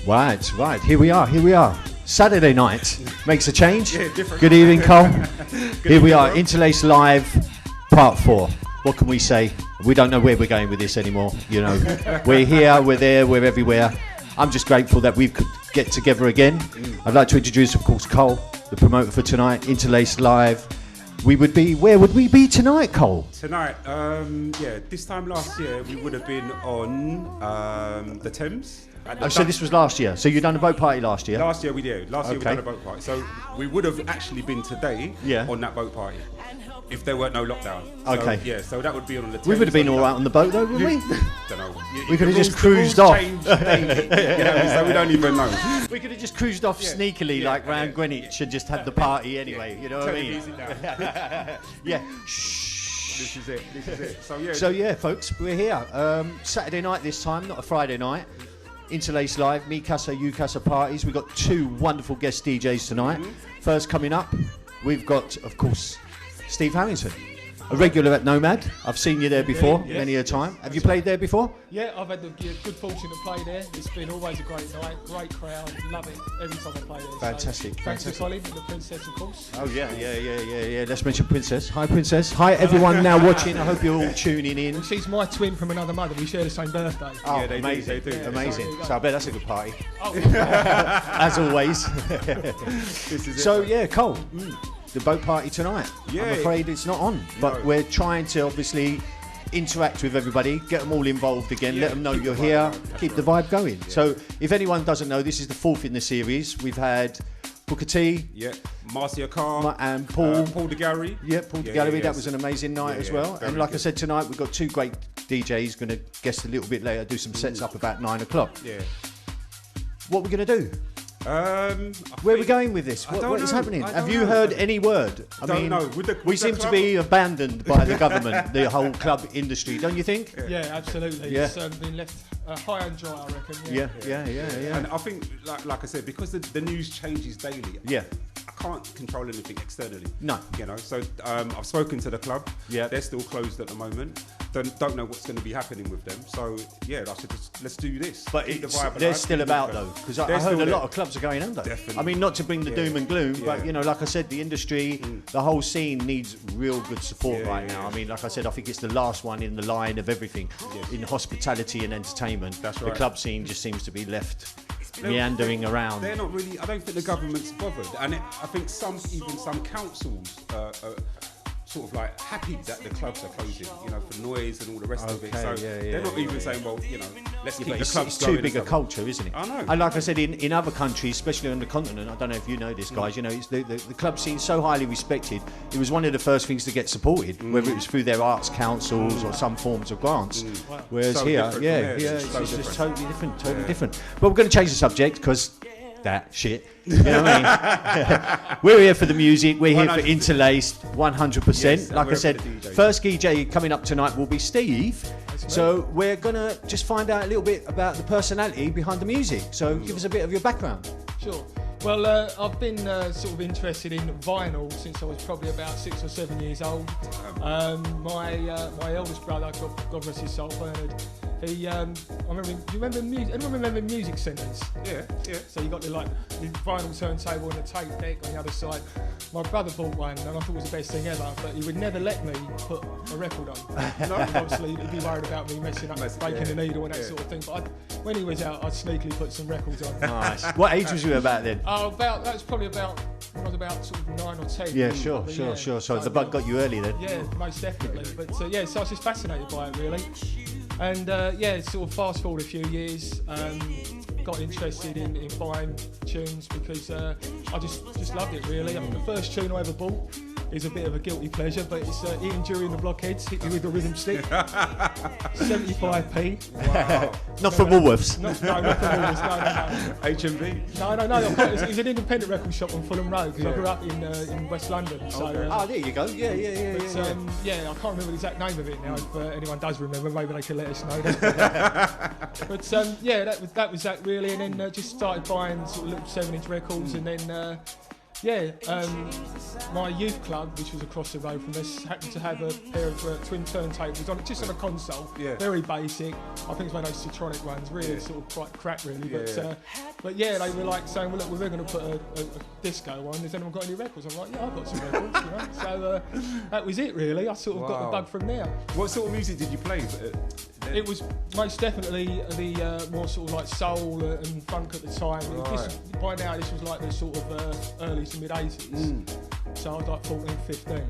Right. Here we are. Saturday night makes a change. Yeah, different. Good evening, Cole. Here we are, Interlaced Live, Part 4. What can we say? We don't know where we're going with this anymore. You know, we're here, we're there, we're everywhere. I'm just grateful that we could get together again. I'd like to introduce, of course, Cole, the promoter for tonight, Interlaced Live. Where would we be tonight, Cole? Tonight, this time last year we would have been on the Thames. So this was last year. So you done a boat party last year? Last year we did. Last year we done a boat party. So we would have actually been today on that boat party if there weren't no lockdown. Okay. So that would be on the Thames. We would have been all right on the boat though, wouldn't we? Don't know. We could have just cruised off. Change daily, so we don't even know. We could have just cruised off sneakily round Greenwich and just had the party anyway. You know what I mean? Yeah. This is it. So yeah, folks, we're here. Saturday night this time, not a Friday night. Interlaced Live, me Casa, you Casa parties. We've got two wonderful guest DJs tonight. First coming up, we've got, of course, Steve Harrington, a regular at Nomad. I've seen you there before, many a time. Have you played there before? Yeah, I've had the good fortune to play there. It's been always a great night, great crowd, love it every time I play there. Fantastic. Thanks to Colin and the Princess, of course. Oh yeah. Let's mention Princess. Hi Princess. Hi everyone now watching. I hope you're all tuning in. She's my twin from another mother. We share the same birthday. Oh, yeah, they amazing. do. Amazing. So I bet that's a good party. Oh, As always. This is so yeah, Cole. The boat party tonight. Yeah. I'm afraid it's not on, but we're trying to obviously interact with everybody, get them all involved again, let them know you're here, keep the vibe going. Yeah. So if anyone doesn't know, this is the fourth in the series. We've had Booker T, Marcia Carr, and Paul the Gallery. Yeah, Paul the Gallery. That was an amazing night as well. And like I said, tonight we've got two great DJs going to guest a little bit later, do some sets up about 9 o'clock. Yeah. What we're going to do? Where are we going with this? What is happening? Have you heard any word? I mean, we seem to be abandoned by the government, the whole club industry, don't you think? Yeah, absolutely. Yeah. It's been left high and dry, I reckon. Yeah. And I think, like I said, because the news changes daily. Yeah. I can't control anything externally. No. You know, so I've spoken to the club. Yeah. They're still closed at the moment. Don't know what's going to be happening with them. So yeah, I said let's do this. But they're still about though, because I heard a lot of clubs are going under. Definitely. I mean, not to bring the doom and gloom, but you know, like I said, the industry, the whole scene needs real good support right now. I mean, like I said, I think it's the last one in the line of everything in hospitality and entertainment. That's right. The club scene just seems to be left meandering around. They're not really. I don't think the government's bothered, and I think some councils sort of like happy that the clubs are closing, you know, for noise and all the rest of it. So they're not even saying, well, you know, let's keep the clubs going. It's too big a culture, isn't it? I know. And like I said, in other countries, especially on the continent, I don't know if you know this, guys, you know, it's the club scene's so highly respected. It was one of the first things to get supported, whether it was through their arts councils or some forms of grants. Whereas So here, it's just totally different. But we're going to change the subject because that shit. You know what I mean? We're here for the music. We're here for Interlaced, 100%. Yes, like I said, first DJ coming up tonight will be Steve. So we're going to just find out a little bit about the personality behind the music. So give us a bit of your background. Sure. Well, I've been sort of interested in vinyl since I was probably about 6 or 7 years old. My eldest brother, God rest his soul, Bernard, anyone remember music centres? Yeah. So you got the vinyl turntable and the tape deck on the other side. My brother bought one and I thought it was the best thing ever, but he would never let me put a record on. Obviously, he'd be worried about me messing up, breaking the needle and that sort of thing. But when he was out, I'd sneakily put some records on. Nice. What age was you about then? That was probably about when I was about sort of 9 or 10. Yeah, sure. So the bug got you early then. Yeah, most definitely. But so I was just fascinated by it really. And sort of fast forward a few years, got interested in buying tunes because I just loved it really. I mean, the first tune I ever bought is a bit of a guilty pleasure, but it's Ian and Jerry and the Blockheads, Hit You With the Rhythm Stick, 75p. Wow. Not for Woolworths. No, not for Woolworths, no. HMV? No. It's an independent record shop on Fulham Road because I grew up in West London. So, there you go. Yeah. I can't remember the exact name of it now. If anyone does remember, maybe they can let us know. But that was that really, and then just started buying sort of little 7-inch records, and then my youth club, which was across the road from us, happened to have a pair of twin turntables on a console, very basic. I think it's one of those Citronic ones, really sort of quite crap really. But But yeah, they were like saying, well, look, we're going to put a disco on. Has anyone got any records? I'm like, yeah, I've got some records, you know. So that was it, really. I sort of got the bug from there. What sort of music did you play? It was most definitely the more sort of like soul and funk at the time. Right. By now, this was like the sort of early to mid 80s. So I was like 14, 15.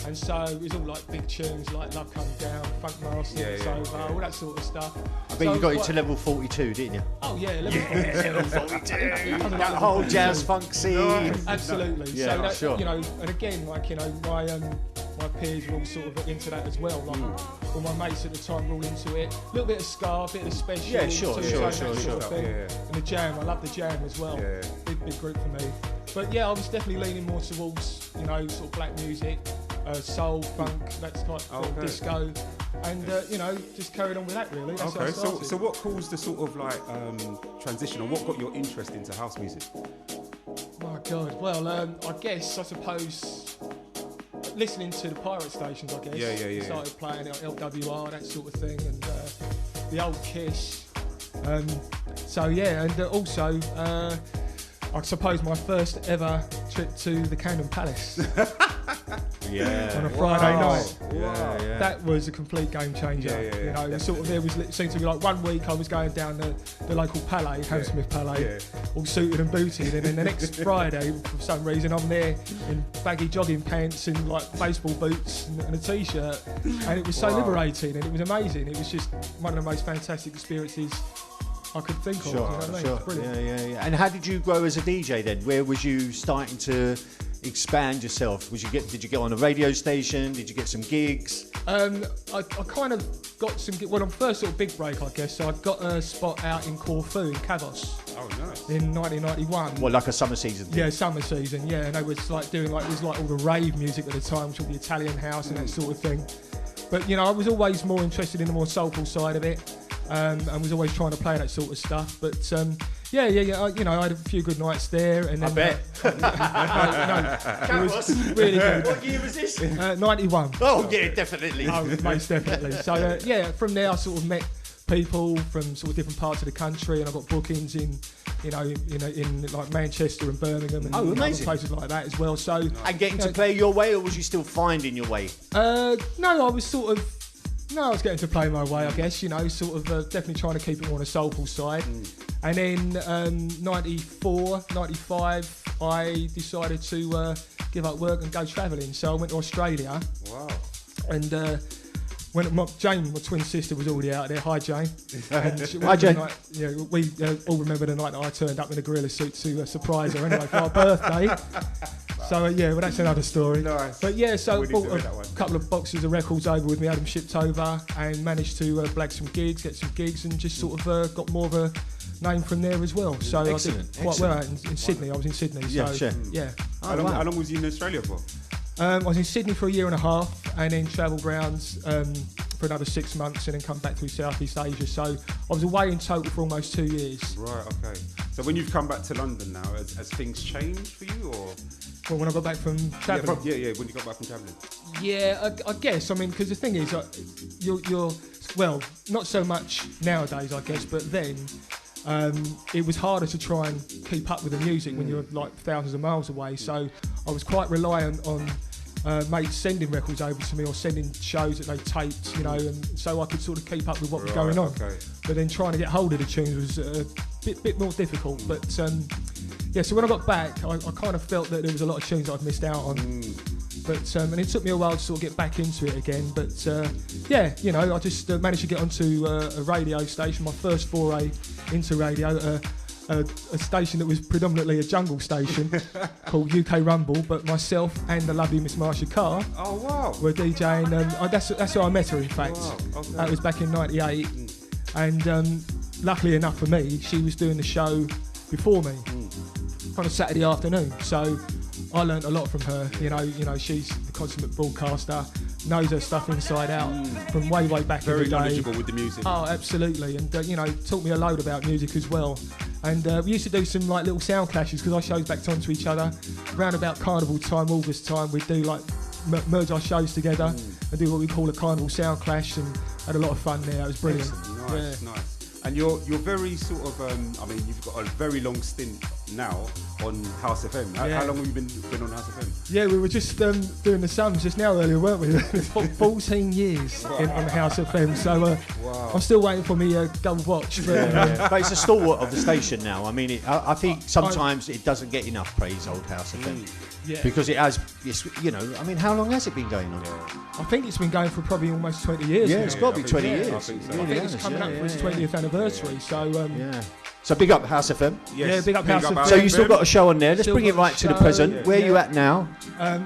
And so it was all like big tunes like Love Come Down, Funk Master, all that sort of stuff. I bet you got into level 42, didn't you? Oh yeah, level 42. That whole jazz funk scene. Absolutely. Yeah, so that, sure. you know, and again, like, you know, my peers were all sort of into that as well. Like all my mates at the time were all into it. A little bit of ska, a bit of special. Yeah, sure. And the jam, I love the jam as well. Yeah. Big group for me. But yeah, I was definitely leaning more towards, you know, sort of black music, soul, funk, that's like disco, and you know, just carried on with that really. That's how I started. So what caused the sort of like transition, or what got your interest into house music? My God, well, I suppose listening to the pirate stations, I guess. Yeah. Started playing LWR, that sort of thing, and the old Kiss. So yeah, and also. I suppose my first ever trip to the Camden Palace. On a Friday night. Yeah. That was a complete game changer. You know, sort of there seemed to be like 1 week I was going down the local palais, Hammersmith Palais, all suited and booted, and then the next Friday, for some reason, I'm there in baggy jogging pants and like baseball boots and a t-shirt, and it was so liberating and it was amazing. It was just one of the most fantastic experiences I could think of. You know what I mean? It's brilliant. Yeah. And how did you grow as a DJ then? Where was you starting to expand yourself? Did you get on a radio station? Did you get some gigs? I kind of got some. Well, on first sort of big break, I guess. So I got a spot out in Corfu in Cavos. Oh, nice. In 1991. What, like a summer season thing? Yeah, summer season. Yeah, and they was like doing like it was like all the rave music at the time, which was the Italian house and that sort of thing. But you know, I was always more interested in the more soulful side of it. And was always trying to play that sort of stuff, but yeah. You know, I had a few good nights there, and then I bet. It was really good. What year was this? 91. Oh yeah, definitely. Oh, most definitely. So yeah, from there I sort of met people from sort of different parts of the country, and I got bookings in like Manchester and Birmingham and other places like that as well. So and getting to play your way, or was you still finding your way? No, I was getting to play my way, I guess, you know, sort of definitely trying to keep it more on a soulful side. And then 94, 95, I decided to give up work and go travelling. So I went to Australia. Wow. And Jane, my twin sister, was already out there. Hi, Jane. Hi, Jane. We all remember the night that I turned up in a gorilla suit to surprise her anyway for our birthday. So well, that's another story. Nice. But yeah, so bought a couple of boxes of records over with me, had them shipped over, and managed to blag some gigs, get some gigs, and just sort of got more of a name from there as well. So excellent, I did quite well out in Sydney. I was in Sydney. Yeah, so, sure. Yeah. How long was you in Australia for? I was in Sydney for 1.5 years, and then travelled round for another 6 months, and then come back through Southeast Asia. So I was away in total for almost 2 years. Right. Okay. So when you've come back to London now, has things changed for you, or? Well, when I got back from travelling. Yeah. When you got back from travelling. Yeah, I guess. I mean, because the thing is, you're well, not so much nowadays, I guess, but then it was harder to try and keep up with the music when you're like thousands of miles away. So I was quite reliant on mates sending records over to me or sending shows that they taped, you know, and so I could sort of keep up with what was going on. Okay. But then trying to get hold of the tunes was a bit more difficult. But yeah, so when I got back, I kind of felt that there was a lot of tunes that I'd missed out on. But and it took me a while to sort of get back into it again. But yeah, you know, I just managed to get onto a radio station, my first foray into radio, a station that was predominantly a jungle station called UK Rumble, but myself and the lovely Miss Marsha Carr were DJing. That's how I met her, in fact. Wow, okay. That was back in '98, and luckily enough for me, she was doing the show before me on a Saturday afternoon. So I learnt a lot from her. You know, she's the consummate broadcaster, knows her stuff inside out from way back in the day. Very knowledgeable with the music. Oh, absolutely, and you know, taught me a load about music as well. And we used to do some like little sound clashes because our shows backed onto each other. Around about Carnival time, August time, we'd do like merge our shows together and do what we call a Carnival sound clash, and had a lot of fun there. It was brilliant. Nice. And you're very sort of, I mean, you've got a very long stint now on House FM. How long have you been on House FM? Yeah, we were just doing the sums just now earlier, weren't we? 14 years on House FM, so I'm still waiting for me gold watch. But, but it's a stalwart of the station now. I mean, I think sometimes it doesn't get enough praise, old House FM. Yeah. Because it has, you know, I mean, how long has it been going on? I think it's been going for probably almost 20 years. Yeah, now. it's got to be 20 years. I think so. I think it's coming up for its 20th anniversary, so... So big up House FM. Yes. Yeah, big up House FM. So you still got a show on there. Let's Still bring it got a right to the show, present. Where are you at now?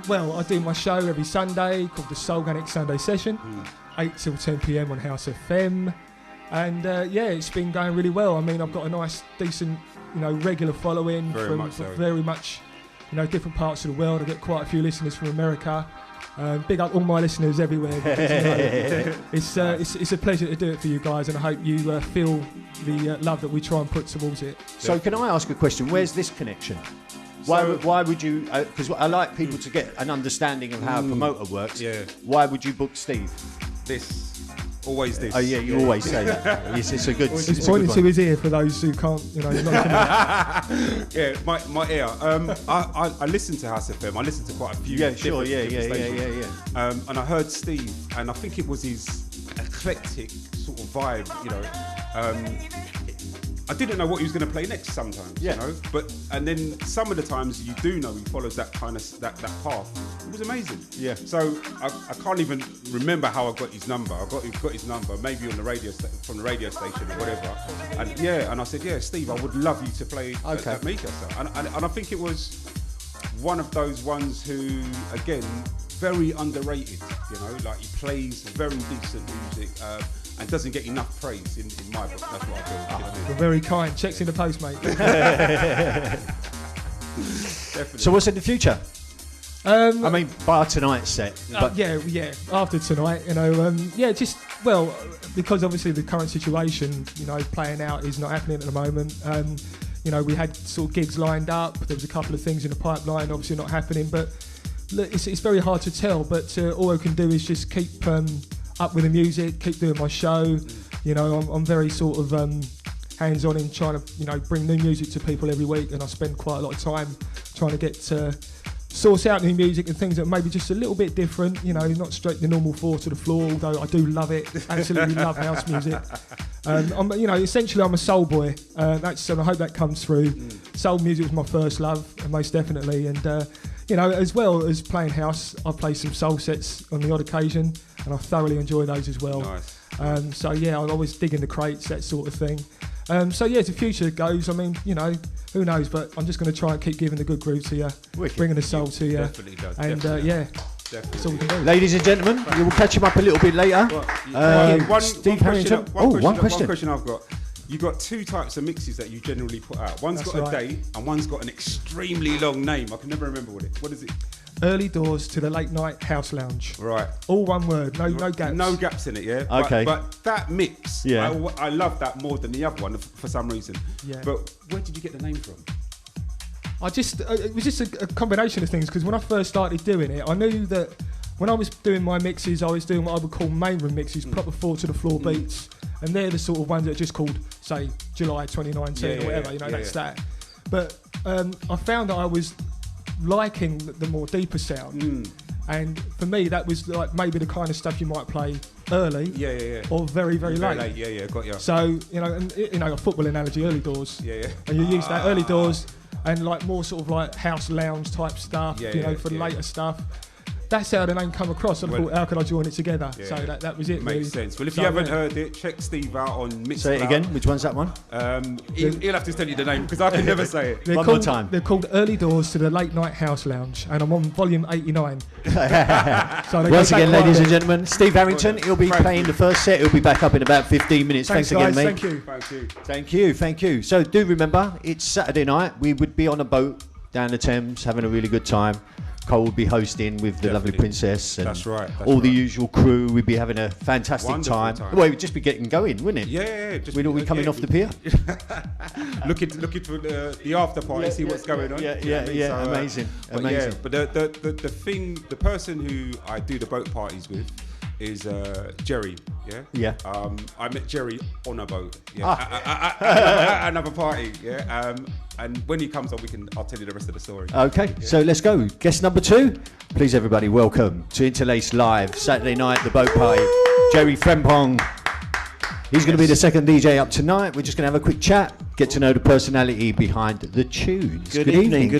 Well, I do my show every Sunday called the Soulganic Sunday Session, 8 till 10 p.m. on House FM. And it's been going really well. I mean, I've got a nice, decent, regular following Very from much so. very much, different parts of the world. I get quite a few listeners from America. Big up all my listeners everywhere. Because, it's a pleasure to do it for you guys, and I hope you feel the love that we try and put towards it. So can I ask a question? Where's this connection? Why would you? Because I like people to get an understanding of how a promoter works. Yeah. Why would you book Steve? Always this. Oh yeah, you always say that. It's a good. He's pointing to his ear for those who can't, not looking at it. Yeah, my ear. I listen to House FM. I listen to quite a few. Yeah, sure. different Yeah. stations. And I heard Steve, and I think it was his eclectic sort of vibe. I didn't know what he was going to play next sometimes. But and then some of the times you do know he follows that kind of that path. It was amazing. Yeah. So I can't even remember how I got his number. I got his number maybe on the radio from the radio station or whatever. And I said, Steve, I would love you to play at Mika. And I think it was one of those ones who, again, very underrated. Like he plays very decent music. And doesn't get enough praise in my book. That's what I feel. You're very kind. Checks in the post, mate. Definitely. So what's in the future? I mean, bar tonight's set. But After tonight, because obviously the current situation, playing out is not happening at the moment. We had sort of gigs lined up. There was a couple of things in the pipeline, obviously not happening. But look, it's very hard to tell. But all I can do is just keep up with the music, keep doing my show. I'm very sort of hands-on in trying to, bring new music to people every week, and I spend quite a lot of time trying to get source out new music and things that may be just a little bit different, not straight the normal four to the floor, although I do love it, absolutely love house music. Essentially I'm a soul boy, and I hope that comes through. Soul music was my first love, most definitely, and as well as playing house, I play some soul sets on the odd occasion, and I thoroughly enjoy those as well. Nice. I always dig in the crates, that sort of thing. As the future goes, I mean, who knows, but I'm just going to try and keep giving the good groove to you, bringing the soul to you. Definitely does. And definitely. that's all we can do. Ladies and gentlemen, we will catch him up a little bit later. Steve Harrington. One question I've got. You've got two types of mixes that you generally put out. One's got a date and one's got an extremely long name. I can never remember what is it? Early doors to the late night house lounge. Right. All one word, no gaps. No gaps in it, yeah? Okay. But that mix, I love that more than the other one for some reason. Yeah. But where did you get the name from? It was just a combination of things, because when I first started doing it, I knew that when I was doing my mixes, I was doing what I would call main room mixes, proper four to the floor beats. And they're the sort of ones that are just called, say, July 2019 or whatever, that. But I found that I was liking the more deeper sound. And for me, that was like maybe the kind of stuff you might play early or very, very late. Yeah, got you. So, a football analogy, early doors. Yeah. And you use that early doors and like more sort of like house lounge type stuff, for the later stuff. That's how the name come across. I thought, how could I join it together? So that was it. Makes really. sense. Well, if you haven't heard it, check Steve out on Mixcloud. Say it again. Which one's that one? He'll have to tell you the name because I can never say it. One more time. They're called Early Doors to the Late Night House Lounge, and I'm on volume 89. Once again, ladies and gentlemen, Steve Harrington. He'll be playing the first set. He'll be back up in about 15 minutes. Thanks again, mate. Thank you. Thank you. So do remember, it's Saturday night. We would be on a boat down the Thames having a really good time. Cole would be hosting with the lovely princess and all the usual crew. We'd be having a fantastic time. Well, it would just be getting going, wouldn't it? Yeah. We'd all be coming off the pier. looking for the after party, see what's going on. So, amazing. But the person who I do the boat parties with is Jerry. Yeah. Yeah. I met Jerry on a boat. Yeah. At another party. Yeah. And when he comes on, I'll tell you the rest of the story. Okay, so let's go. Guest number 2. Please, everybody, welcome to Interlaced Live, Saturday night, the boat party. Jerry Frempong. He's going to be the second DJ up tonight. We're just going to have a quick chat, get to know the personality behind the tunes. Good evening,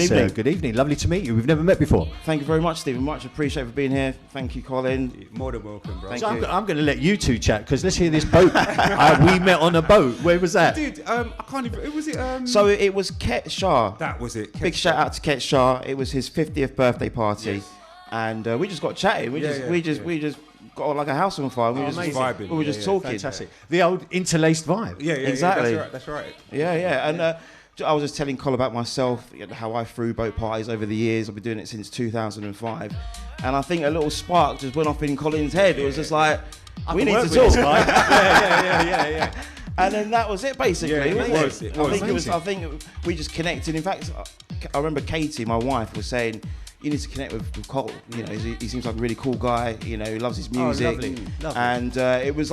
sir. Good evening. Lovely to meet you. We've never met before. Thank you very much, Stephen. Much appreciated for being here. Thank you, Colin. More than welcome, bro. Thank So you. I'm going to let you two chat, because let's hear this boat. We met on a boat. Where was that? Dude, I can't even. Was it? So it was Ket Shah. That was it. Big shout out to Ket Shah. It was his 50th birthday party, Yes. and we just got chatting. We just got like a house on fire. We were just talking. Fantastic. The old interlaced vibe. Yeah, Exactly. That's right. Yeah. And I was just telling Col about myself, how I threw boat parties over the years. I've been doing it since 2005, and I think a little spark just went off in Colin's head. It was just like, we need to talk. Yeah. And then that was it, basically. Yeah, wasn't it was. I think we just connected. In fact, I remember Katie, my wife, was saying, you need to connect with Col. You know, he seems like a really cool guy. You know, he loves his music. Lovely. And it was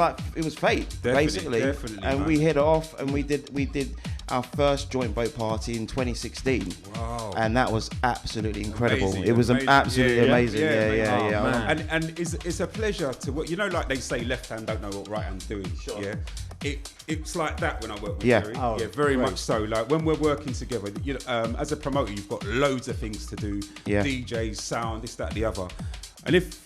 fate, basically. Definitely, and man. we hit it off, and we did our first joint boat party in 2016. Wow. And that was absolutely incredible. Amazing, it was amazing. absolutely amazing. Yeah. Yeah. man. And it's a pleasure to work. You know, like they say, left hand don't know what right hand's doing. Sure. Yeah. It's like that when I work with Yeah. Jerry. Oh, very great. much so. Like when we're working together, you know, as a promoter, you've got loads of things to do. Yeah. DJs, sound, this, that, the other. And if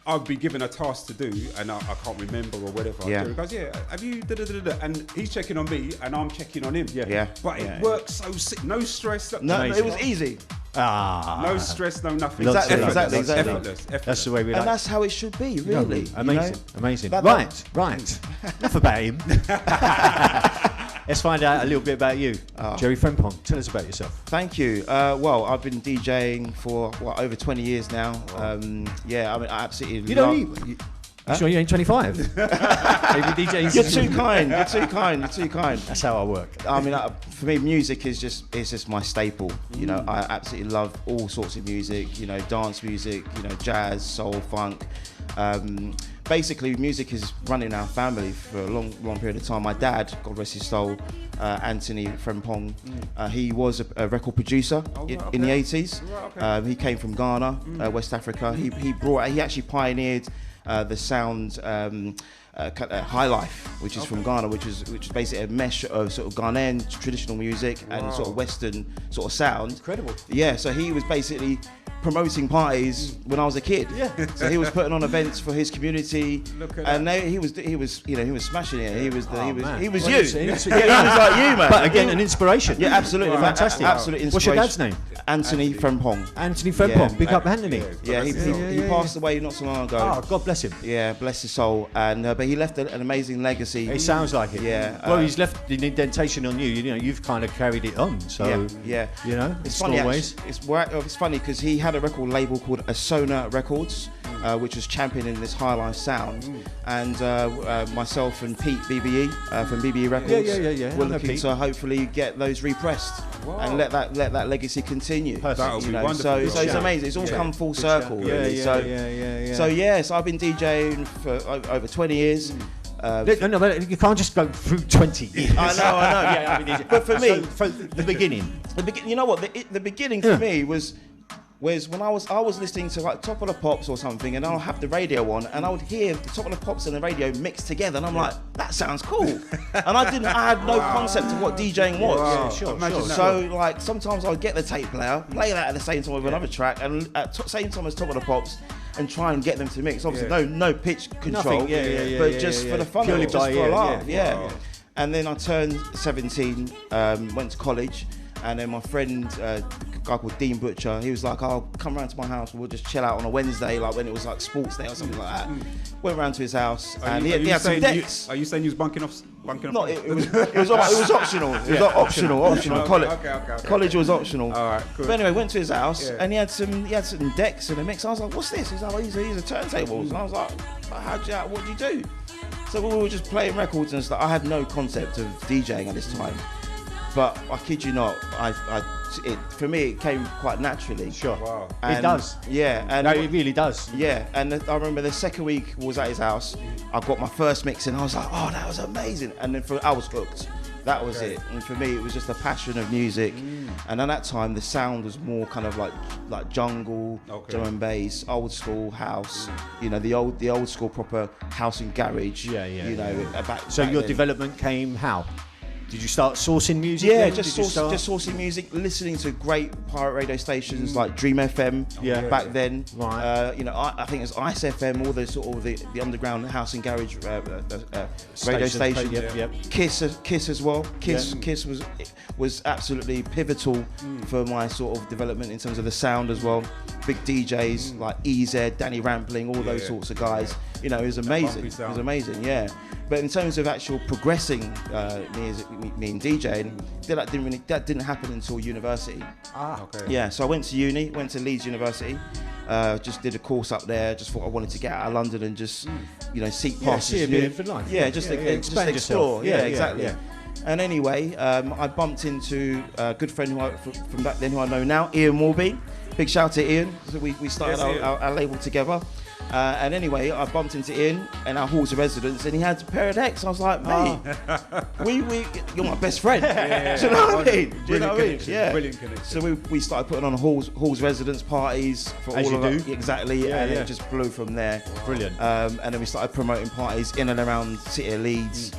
I'd be given a task to do and I can't remember or whatever, Yeah. Jerry goes, have you da-da-da-da-da? And he's checking on me and I'm checking on him. Yeah. But it works so sick. No stress. No, Amazing. it was easy. No stress, no nothing. Exactly. Effortless. That's the way we And like. that's how it should be, really. Amazing. That- Right. Enough about him. Let's find out a little bit about you. Jerry Frempong, tell us about yourself. Thank you. Well, I've been DJing for over 20 years now. Yeah, I mean, I absolutely You love. don't eat. You sure you ain't 25? Maybe DJs. You're too kind. You're too kind. That's how I work. I mean, for me, music is just my staple. You know, I absolutely love all sorts of music. You know, dance music. You know, jazz, soul, funk. Basically, music has run in our family for a long period of time. My dad, God rest his soul, Anthony Frempong, he was a record producer in the 80s. Right, okay. He came from Ghana, West Africa. He actually pioneered the sound High Life, which is from Ghana, which is basically a mesh of sort of Ghanaian traditional music and sort of Western sort of sound. Incredible. Yeah, so he was basically promoting parties when I was a kid. Yeah. So he was putting on events for his community, Look at and he was smashing it. He was man. he was Well, you. it's- He was like you, man. But again, an inspiration. Yeah, absolutely. Wow. Fantastic. Absolute What's your inspiration. dad's name? Anthony Frempong. Anthony Frempong. Yeah. Big up Anthony. Yeah, he passed away not so long ago. Oh, God bless him. Yeah, bless his soul. And but he left an amazing legacy. It sounds like it. Yeah, Well, he's left an indentation on you. You know, you've kind of carried it on. So, yeah. you know, It's in funny. small ways. It's funny because he had a record label called Asona Records, which was championing this high life sound, and myself and Pete BBE from BBE Records, Yeah. we're I know looking Pete. to hopefully get those repressed and let that legacy continue. That'll be wonderful. So it's Yeah. amazing. It's all come full circle. Yeah, Really. yeah. So yes, I've been DJing for over 20 years. No, but you can't just go through 20 years. I know. Yeah, I mean, But for me, so, for the beginning. you know what? The beginning for me was when I was listening to like Top of the Pops or something, and I'll have the radio on, and I would hear the Top of the Pops and the radio mixed together, and I'm like, that sounds cool. And I had no concept of what DJing was. Wow. Yeah, sure. Imagine that. So like sometimes I'd get the tape player, play that at the same time with another track, and at same time as Top of the Pops, and try and get them to mix. Obviously, no pitch control, Nothing. Yeah, but yeah, just yeah. for the fun Purely of it, just by for a ear, laugh. yeah. Yeah. And then I turned 17, went to college, and then my friend, a guy called Dean Butcher, he was like, "Oh, come round to my house. We'll just chill out on a Wednesday, like when it was like sports day or something like that." Went round to his house, and he had some decks. Are you saying you was bunking off? No, it was optional. It was optional. Okay. College was optional. All right, good. But anyway, went to his house, Yeah. and he had some decks and a mix. I was like, "What's this?" He's like, "These are turntables." And I was like, "What do you do?" So we were just playing records and stuff. I had no concept of DJing at this time. But I kid you not, for me it came quite naturally. Sure. Wow. It does. Yeah. And No, it really does. yeah, and I remember the second week was at his house. I got my first mix and I was like, oh, that was amazing. And then I was hooked. That was it. And for me, it was just a passion of music. And at that time, the sound was more kind of like jungle, drum and bass, old school house. You know, the old school proper house and garage. Yeah. You know, So back your then. development came how? Did you start sourcing music? Yeah, then? just Did you start- sourcing music, listening to great pirate radio stations like Dream FM. Yeah. Back then, Right. you know, I think it's Ice FM, all the sort of the underground house and garage radio stations. Yep. Kiss as well. Kiss was absolutely pivotal for my sort of development in terms of the sound as well. Big DJs like EZ, Danny Rampling, all those sorts of guys. You know, it was amazing. It was amazing, yeah. But in terms of actual progressing me and DJing, that didn't happen until university. Yeah, so I went to uni, went to Leeds University, just did a course up there. Just thought I wanted to get out of London and just, you know, seek past. See a bit of life. Yeah, just expand explore. yourself. Yeah, exactly. Yeah. And anyway, I bumped into a good friend from back then who I know now, Ian Morby. Big shout out to Ian. So we started our label together. And anyway, I bumped into Ian in our halls of residence, and he had a pair of decks. I was like, mate, you're my best friend. Do you know what I mean? Do you know what I mean? Yeah. Brilliant connection. So we started putting on halls residence parties for As all you of do. exactly, and it just blew from there. Brilliant. And then we started promoting parties in and around City of Leeds.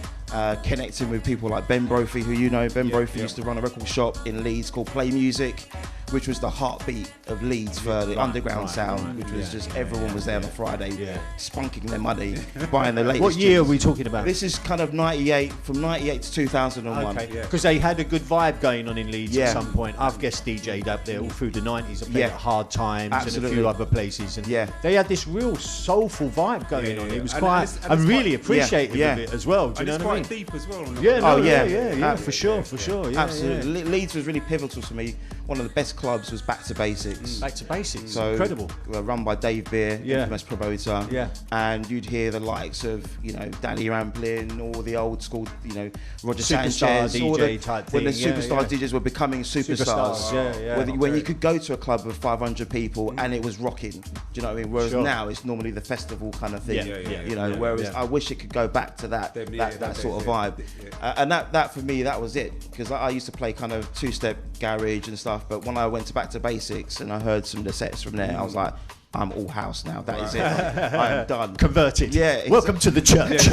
Connecting with people like Ben Brophy, who you know. Ben Brophy used to run a record shop in Leeds called Play Music, which was the heartbeat of Leeds for the underground sound, which was just everyone was there on a Friday, spunking their money, buying the latest. What year tunes. are we talking about? This is kind of 98, from 98 to 2001. Okay, because they had a good vibe going on in Leeds at some point. I've guest DJ'd up there all through the 90s. I played at Hard Times and a few other places. And they had this real soulful vibe going on. It was quite, I really appreciated it as well. Do you know what I mean? It's quite deep as well. Yeah, for sure. Yeah, absolutely. Leeds was really pivotal to me. One of the best clubs was Back to Basics. Back to Basics, so, incredible. Run by Dave Beer, infamous promoter. And you'd hear the likes of, you know, Danny Rampling, all the old school, you know, Roger Superstar Sanchez, DJ type thing. when the superstar DJs were becoming superstars. When you could go to a club of 500 people and it was rocking. Do you know what I mean? Whereas now it's normally the festival kind of thing. You know, whereas I wish it could go back to that sort of vibe. And that for me, that was it. Because I used to play kind of two-step garage and stuff, but when I went to Back to Basics and I heard some of the sets from there, I was like, I'm all house now. That is it. I am done. Converted. Yeah. Exactly. Welcome to the church.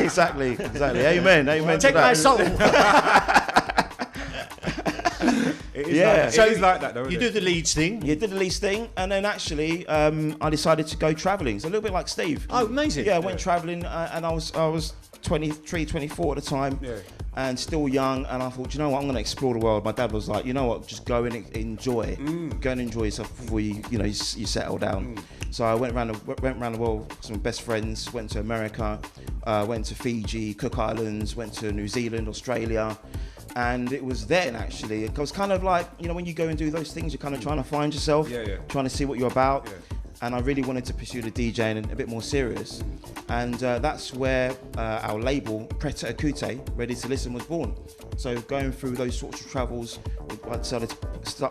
exactly. Amen. Take my soul. So it's like that, though. You do the Leeds thing. You did the Leeds thing, and then actually, I decided to go travelling. It's a little bit like Steve. Oh, amazing. Yeah, I went travelling, and I was 23, 24 at the time, and still young. And I thought, you know what, I'm going to explore the world. My dad was like, you know what, just go and enjoy. Go and enjoy yourself before you settle down. So I went around the world with some best friends. Went to America, went to Fiji, Cook Islands, went to New Zealand, Australia. And it was then actually, it was kind of like, you know, when you go and do those things, you're kind of trying to find yourself, trying to see what you're about. And I really wanted to pursue the DJing and a bit more serious. And that's where our label, Prêt à Écouter, Ready to Listen, was born. So going through those sorts of travels, I decided to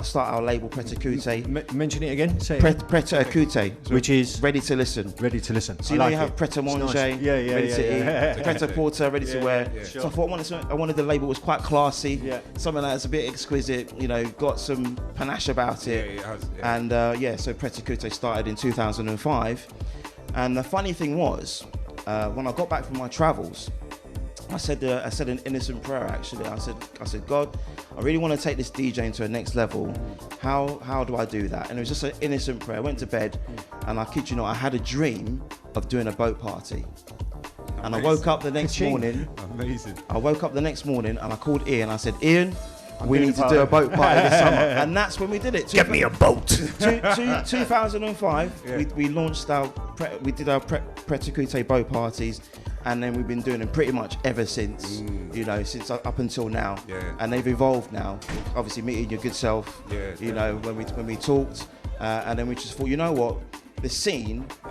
start our label, Prêt à Écouter. Mention it again. Say Prêt à Écouter, which is Ready to Listen. Ready to listen. So you know you have Prêt à Manger, ready to eat, Prêt à Porter, ready to wear. Sure. So I thought I wanted the label was quite classy, something that's a bit exquisite, you know, got some panache about it. And so Prêt à Écouter started in 2005. And the funny thing was, when I got back from my travels, I said an innocent prayer actually. I said, God, I really want to take this DJing to a next level. How do I do that? And it was just an innocent prayer. I went to bed, and I kid you not, I had a dream of doing a boat party. And I woke up the next morning. Amazing. I woke up the next morning and I called Ian. I said, Ian, we need to do a boat party this summer. And that's when we did it. Get me a boat. 2005, we launched we did our Prêt à Écouter boat parties. And then we've been doing them pretty much ever since, you know, since up until now. And they've evolved now. Obviously meeting your good self, you know, when we talked. And then we just thought, you know what?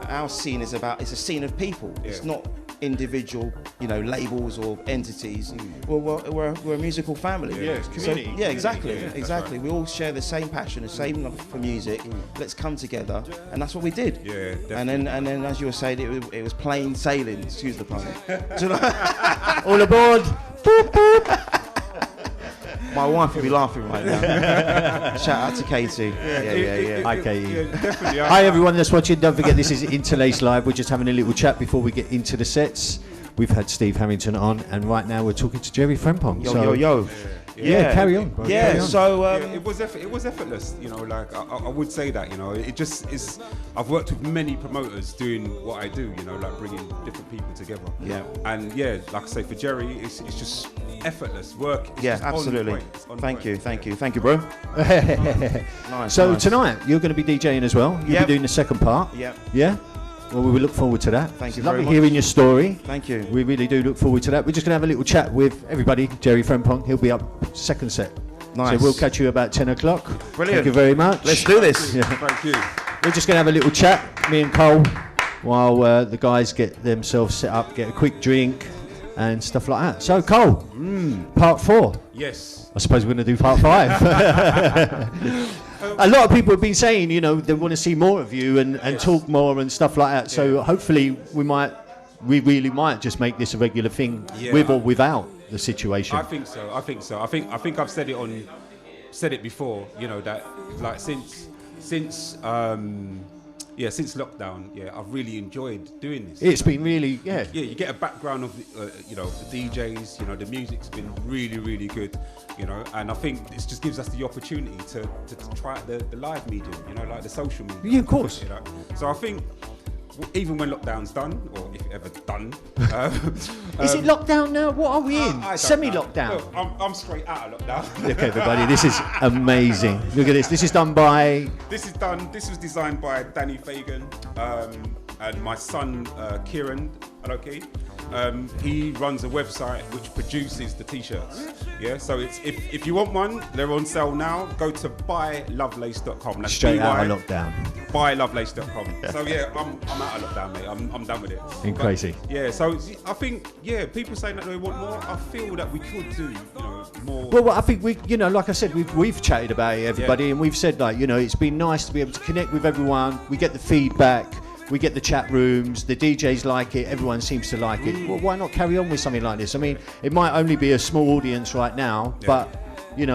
Our scene is it's a scene of people. It's not individual, labels or entities. We're a musical family. Yeah, it's community. So, yeah, exactly. Yeah, Exactly. right. We all share the same passion, the same love for music. Let's come together, and that's what we did. Yeah, and then, as you were saying, it was plain sailing. Excuse the pun. All aboard. Boop, boop. My wife will be laughing right now. Shout out to Katie. Yeah. Hi, Katie. Yeah, definitely. Hi, everyone that's watching. Don't forget, this is Interlaced Live. We're just having a little chat before we get into the sets. We've had Steve Harrington on, and right now we're talking to Jerry Frempong. Yo. Yeah, carry on, bro. Yeah, carry on. so it was effortless, like I would say that, it just is. I've worked with many promoters doing what I do, like bringing different people together. Yeah. And yeah, like I say, for Jerry, it's just effortless work. It's yeah, just absolutely. on point. It's on Thank point. you, bro. Nice. So nice. tonight you're going to be DJing as well. You'll Yep. be doing the second part. Yep. Yeah. Well, we look forward to that. Thank you Lovely very much. hearing your story. Thank you. We really do look forward to that. We're just going to have a little chat with everybody. Jerry Frempong, he'll be up second set. Nice. So we'll catch you about 10 o'clock. Brilliant. Thank you very much. Let's do this. Yeah. Thank you. We're just going to have a little chat, me and Cole, while the guys get themselves set up, get a quick drink and stuff like that. So, Cole, part 4. Yes. I suppose we're going to do part 5. A lot of people have been saying, they want to see more of you and talk more and stuff like that. So hopefully we really might just make this a regular thing, with or without the situation. I think so. I think I've said it before. That like since lockdown, I've really enjoyed doing this. It's been really, Yeah, you get a background of the DJs. The music's been really, really good. And I think this just gives us the opportunity to try out the live medium. Like the social media. Yeah, of course. So I think even when lockdown's done, or if ever done, is it lockdown now? What are we in? I don't Semi-lockdown. know. Look, I'm straight out of lockdown. Look, everybody, this is amazing. Look at this. This is done by. This was designed by Danny Fagan and my son Kieran. Okay, he runs a website which produces the t-shirts. Yeah, so it's if you want one, they're on sale now. Go to buylovelace.com. That's Straight out of lockdown. Buylovelace.com. So yeah, I'm out of lockdown, mate. I'm done with it. Been crazy. Yeah, so I think people saying that they want more. I feel that we could do more. Well, I think we, like I said, we've chatted about it, everybody, and we've said it's been nice to be able to connect with everyone. We get the feedback. We get the chat rooms, the DJs like it, everyone seems to like it. Well, why not carry on with something like this? I mean, it might only be a small audience right now, but, it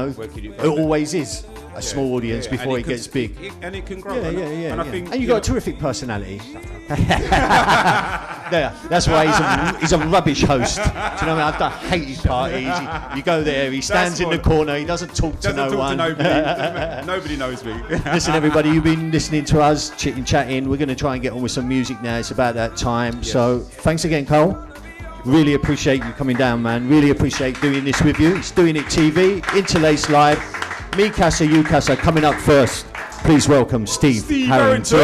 always is a small audience before it gets big. And it can grow. Yeah. And I think, and you've got a terrific personality. Yeah, that's why he's a rubbish host. Do you know what I mean? I hate his parties. You go there, he stands in the corner, he doesn't talk to no one. Nobody knows me. Listen, everybody, you've been listening to us chatting. We're going to try and get on with some music now. It's about that time. Yes. So thanks again, Cole. Really appreciate you coming down, man. Really appreciate doing this with you. It's Doing It TV, Interlaced Live. Me, Casa, you, Casa. Coming up first, please welcome Steve Harrington.